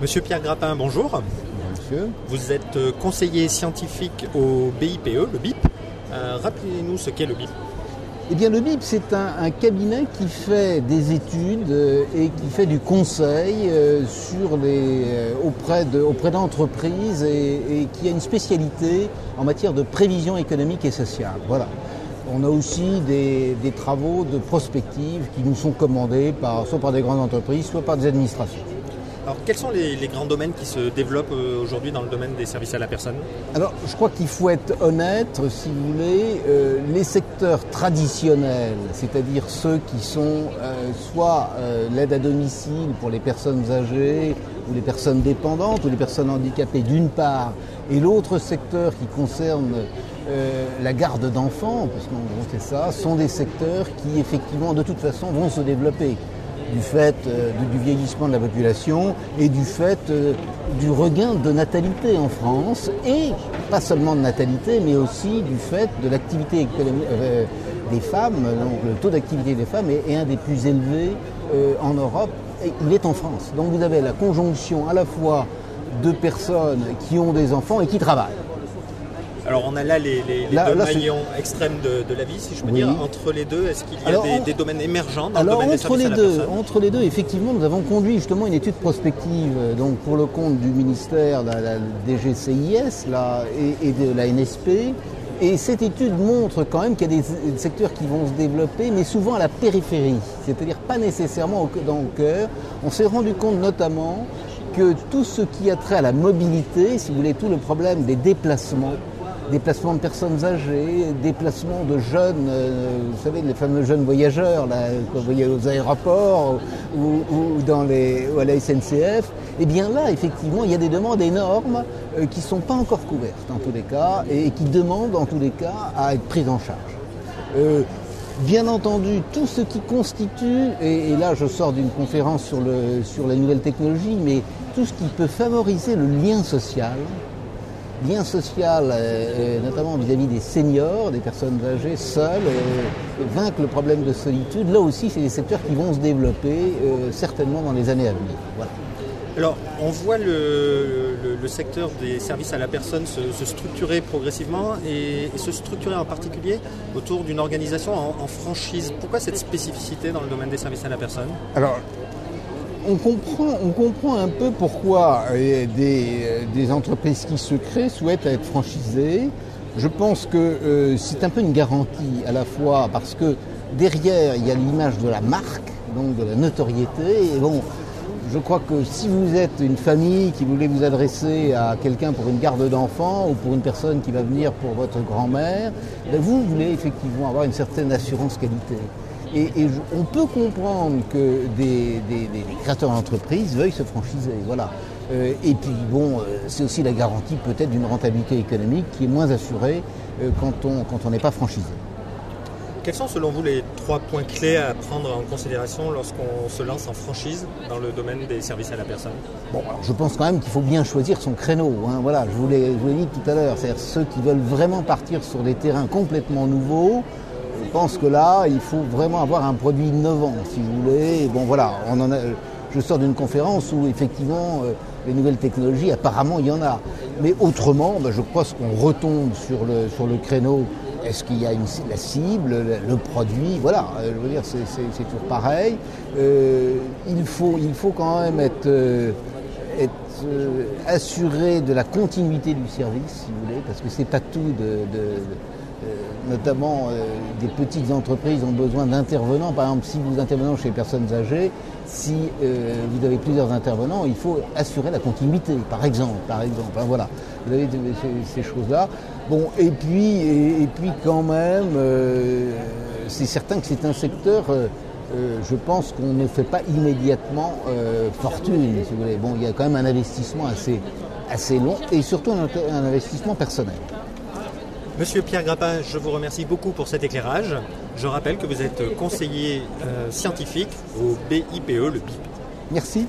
Monsieur Pierre Grappin, bonjour. Monsieur. Vous êtes conseiller scientifique au BIPE, le BIP. Rappelez-nous ce qu'est le BIP. Eh bien, le BIP, c'est un cabinet qui fait des études et qui fait du conseil auprès d'entreprises et qui a une spécialité en matière de prévision économique et sociale. Voilà. On a aussi des travaux de prospective qui nous sont commandés soit par des grandes entreprises, soit par des administrations. Alors, quels sont les grands domaines qui se développent aujourd'hui dans le domaine des services à la personne ? Alors, je crois qu'il faut être honnête, si vous voulez, les secteurs traditionnels, c'est-à-dire ceux qui sont soit l'aide à domicile pour les personnes âgées ou les personnes dépendantes ou les personnes handicapées d'une part, et l'autre secteur qui concerne la garde d'enfants, parce qu'en gros c'est ça, sont des secteurs qui effectivement de toute façon vont se développer du fait du vieillissement de la population et du fait du regain de natalité en France, et pas seulement de natalité, mais aussi du fait de l'activité économique des femmes. Donc, le taux d'activité des femmes est un des plus élevés en Europe, et il est en France. Donc vous avez la conjonction à la fois de personnes qui ont des enfants et qui travaillent. Alors on a là les deux maillons extrêmes de la vie, si je peux dire. Entre les deux, est-ce qu'il y a des domaines émergents dans le domaine des services à la personne ? Entre les deux, effectivement, nous avons conduit justement une étude prospective donc pour le compte du ministère de la DGCIS et de la NSP. Et cette étude montre quand même qu'il y a des secteurs qui vont se développer, mais souvent à la périphérie, c'est-à-dire pas nécessairement dans le cœur. On s'est rendu compte notamment que tout ce qui a trait à la mobilité, si vous voulez, tout le problème des déplacements de personnes âgées, déplacements de jeunes, vous savez, les fameux jeunes voyageurs, là, que vous voyez aux aéroports ou à la SNCF, et bien là, effectivement, il y a des demandes énormes qui ne sont pas encore couvertes en tous les cas et qui demandent en tous les cas à être prises en charge. Bien entendu, tout ce qui constitue, et là je sors d'une conférence sur la nouvelle technologie, mais tout ce qui peut favoriser le lien social, notamment vis-à-vis des seniors, des personnes âgées seules, vaincre le problème de solitude. Là aussi, c'est des secteurs qui vont se développer certainement dans les années à venir. Voilà. Alors, on voit le secteur des services à la personne se structurer progressivement et se structurer en particulier autour d'une organisation en franchise. Pourquoi cette spécificité dans le domaine des services à la personne ? Alors, on comprend un peu pourquoi des entreprises qui se créent souhaitent être franchisées. Je pense que c'est un peu une garantie à la fois parce que derrière il y a l'image de la marque, donc de la notoriété. Et bon, je crois que si vous êtes une famille qui voulait vous adresser à quelqu'un pour une garde d'enfants ou pour une personne qui va venir pour votre grand-mère, vous voulez effectivement avoir une certaine assurance qualité. Et on peut comprendre que des créateurs d'entreprises veuillent se franchiser, voilà. Et puis bon, c'est aussi la garantie peut-être d'une rentabilité économique qui est moins assurée quand on n'est pas franchisé. Quels sont selon vous les 3 points clés à prendre en considération lorsqu'on se lance en franchise dans le domaine des services à la personne ? Bon, alors je pense quand même qu'il faut bien choisir son créneau, hein. Voilà, je vous l'ai dit tout à l'heure, c'est-à-dire ceux qui veulent vraiment partir sur des terrains complètement nouveaux. Je pense que là, il faut vraiment avoir un produit innovant, si vous voulez. Bon, voilà, je sors d'une conférence où, effectivement, les nouvelles technologies, apparemment, il y en a. Mais autrement, je crois qu'on retombe sur le créneau. Est-ce qu'il y a la cible, le produit ? Voilà, je veux dire, c'est toujours pareil. Il faut quand même être assuré de la continuité du service, si vous voulez, parce que c'est pas tout notamment des petites entreprises ont besoin d'intervenants. Par exemple, si vous intervenez chez les personnes âgées, si vous avez plusieurs intervenants, il faut assurer la continuité, par exemple. Enfin, voilà, vous avez ces choses-là. Bon, et puis quand même, c'est certain que c'est un secteur. Je pense qu'on ne fait pas immédiatement fortune, si vous voulez. Bon, il y a quand même un investissement assez long et surtout un investissement personnel. Monsieur Pierre Grappin, je vous remercie beaucoup pour cet éclairage. Je rappelle que vous êtes conseiller scientifique au BIPE, le BIP. Merci.